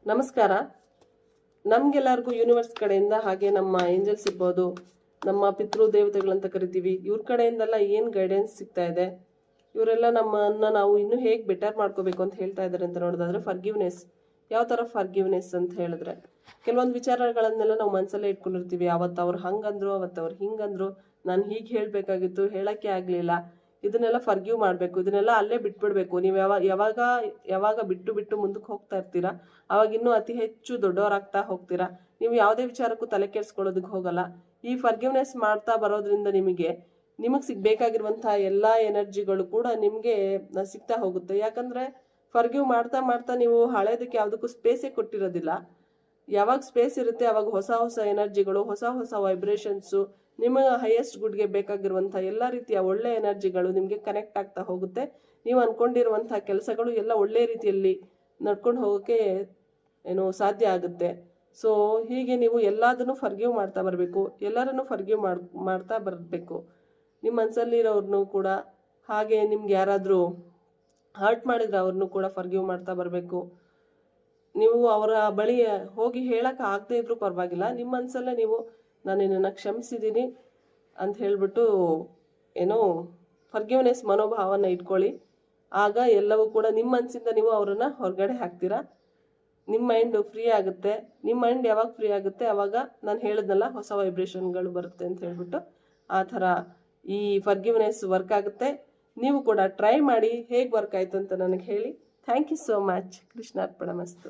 ನಮಸ್ಕಾರ. ನಮ್ಗೆಲ್ಲರಿಗೂ ಯೂನಿವರ್ಸ್ ಕಡೆಯಿಂದ ಹಾಗೆ ನಮ್ಮ ಏಂಜಲ್ಸ್ ಇರ್ಬೋದು, ನಮ್ಮ ಪಿತೃ ದೇವತೆಗಳಂತ ಕರಿತೀವಿ, ಇವ್ರ ಕಡೆಯಿಂದೆಲ್ಲ ಏನು ಗೈಡೆನ್ಸ್ ಸಿಗ್ತಾ ಇದೆ, ಇವರೆಲ್ಲ ನಮ್ಮನ್ನ ನಾವು ಇನ್ನೂ ಹೇಗೆ ಬೆಟರ್ ಮಾಡ್ಕೋಬೇಕು ಅಂತ ಹೇಳ್ತಾ ಇದ್ದಾರೆ ಅಂತ ನೋಡೋದಾದ್ರೆ ಫರ್ಗಿವ್ನೆಸ್. ಯಾವ ಥರ ಫರ್ಗಿವ್ನೆಸ್ ಅಂತ ಹೇಳಿದ್ರೆ, ಕೆಲವೊಂದು ವಿಚಾರಗಳನ್ನೆಲ್ಲ ನಾವು ಮನಸ್ಸಲ್ಲೇ ಇಟ್ಕೊಂಡಿರ್ತೀವಿ. ಅವತ್ತು ಅವ್ರು ಹಂಗಂದ್ರು, ಅವತ್ತು ಅವ್ರು ಹಿಂಗಂದ್ರು, ನಾನು ಹೀಗೆ ಹೇಳಬೇಕಾಗಿತ್ತು, ಹೇಳಕ್ಕೆ ಆಗಲಿಲ್ಲ, ಇದನ್ನೆಲ್ಲ ಫರ್ಗಿವ್ ಮಾಡಬೇಕು, ಇದನ್ನೆಲ್ಲ ಅಲ್ಲೇ ಬಿಟ್ಬಿಡ್ಬೇಕು. ನೀವು ಯಾವಾಗ ಯಾವಾಗ ಬಿಟ್ಟು ಬಿಟ್ಟು ಮುಂದಕ್ಕೆ ಹೋಗ್ತಾ ಇರ್ತೀರಾ, ಅವಾಗ ಇನ್ನೂ ಅತಿ ಹೆಚ್ಚು ದೊಡ್ಡವರಾಗ್ತಾ ಹೋಗ್ತೀರಾ. ನೀವು ಯಾವುದೇ ವಿಚಾರಕ್ಕೂ ತಲೆ ಕೆಡಿಸ್ಕೊಳ್ಳೋದಕ್ಕೆ ಹೋಗಲ್ಲ. ಈ ಫರ್ಗಿವ್ನೆಸ್ ಮಾಡ್ತಾ ಬರೋದ್ರಿಂದ ನಿಮಗೆ ಸಿಗ್ಬೇಕಾಗಿರುವಂತಹ ಎಲ್ಲ ಎನರ್ಜಿಗಳು ಕೂಡ ನಿಮಗೆ ಸಿಗ್ತಾ ಹೋಗುತ್ತೆ. ಯಾಕಂದ್ರೆ ಫರ್ಗಿವ್ ಮಾಡ್ತಾ ಮಾಡ್ತಾ ನೀವು ಹಳೇದಕ್ಕೆ ಯಾವುದಕ್ಕೂ ಸ್ಪೇಸೇ ಕೊಟ್ಟಿರೋದಿಲ್ಲ. ಯಾವಾಗ ಸ್ಪೇಸ್ ಇರುತ್ತೆ ಅವಾಗ ಹೊಸ ಹೊಸ ಎನರ್ಜಿಗಳು, ಹೊಸ ಹೊಸ ವೈಬ್ರೇಷನ್ಸು, ನಿಮ್ಮ ಹೈಯೆಸ್ಟ್ ಗುಡ್ಗೆ ಬೇಕಾಗಿರುವಂಥ ಎಲ್ಲ ರೀತಿಯ ಒಳ್ಳೆ ಎನರ್ಜಿಗಳು ನಿಮಗೆ ಕನೆಕ್ಟ್ ಆಗ್ತಾ ಹೋಗುತ್ತೆ. ನೀವು ಅಂದ್ಕೊಂಡಿರುವಂಥ ಕೆಲಸಗಳು ಎಲ್ಲ ಒಳ್ಳೆ ರೀತಿಯಲ್ಲಿ ನಡ್ಕೊಂಡು ಹೋಗೋಕ್ಕೆ ಸಾಧ್ಯ ಆಗುತ್ತೆ. ಸೊ ಹೀಗೆ ನೀವು ಎಲ್ಲದನ್ನು ಫರ್ಗಿವ್ ಮಾಡ್ತಾ ಬರಬೇಕು, ಎಲ್ಲರನ್ನು ಫರ್ಗಿವ್ ಮಾಡ್ತಾ ಬರಬೇಕು. ನಿಮ್ಮ ಮನಸ್ಸಲ್ಲಿರೋರ್ನು ಕೂಡ, ಹಾಗೆ ನಿಮ್ಗೆ ಯಾರಾದರೂ ಹರ್ಟ್ ಮಾಡಿದ್ರೆ ಅವ್ರನ್ನೂ ಕೂಡ ಫರ್ಗಿವ್ ಮಾಡ್ತಾ ಬರಬೇಕು. ನೀವು ಅವರ ಬಳಿ ಹೋಗಿ ಹೇಳಕ್ಕೆ ಆಗದೆ ಇದ್ರೂ ಪರವಾಗಿಲ್ಲ, ನಿಮ್ಮ ಮನಸ್ಸಲ್ಲೇ ನೀವು ನಾನು ನಿನ್ನನ್ನು ಕ್ಷಮಿಸಿದ್ದೀನಿ ಅಂತ ಹೇಳಿಬಿಟ್ಟು ಫರ್ಗಿವ್ನೆಸ್ ಮನೋಭಾವನ ಇಟ್ಕೊಳ್ಳಿ. ಆಗ ಎಲ್ಲವೂ ಕೂಡ ನಿಮ್ಮ ಮನಸ್ಸಿಂದ ನೀವು ಅವರನ್ನು ಹೊರಗಡೆ ಹಾಕ್ತೀರಾ. ನಿಮ್ಮ ಮೈಂಡ್ ಫ್ರೀ ಆಗುತ್ತೆ. ನಿಮ್ಮ ಮೈಂಡ್ ಯಾವಾಗ ಫ್ರೀ ಆಗುತ್ತೆ ಅವಾಗ ನಾನು ಹೇಳಿದ್ನಲ್ಲ, ಹೊಸ ವೈಬ್ರೇಷನ್ಗಳು ಬರುತ್ತೆ ಅಂತ ಹೇಳ್ಬಿಟ್ಟು ಆ ಥರ ಈ ಫರ್ಗಿವ್ನೆಸ್ ವರ್ಕ್ ಆಗುತ್ತೆ. ನೀವು ಕೂಡ ಟ್ರೈ ಮಾಡಿ, ಹೇಗೆ ವರ್ಕ್ ಆಯಿತು ಅಂತ ನನಗೆ ಹೇಳಿ. Thank you so much. ಕೃಷ್ಣಾರ್ಪಣ ಮಸ್ತು.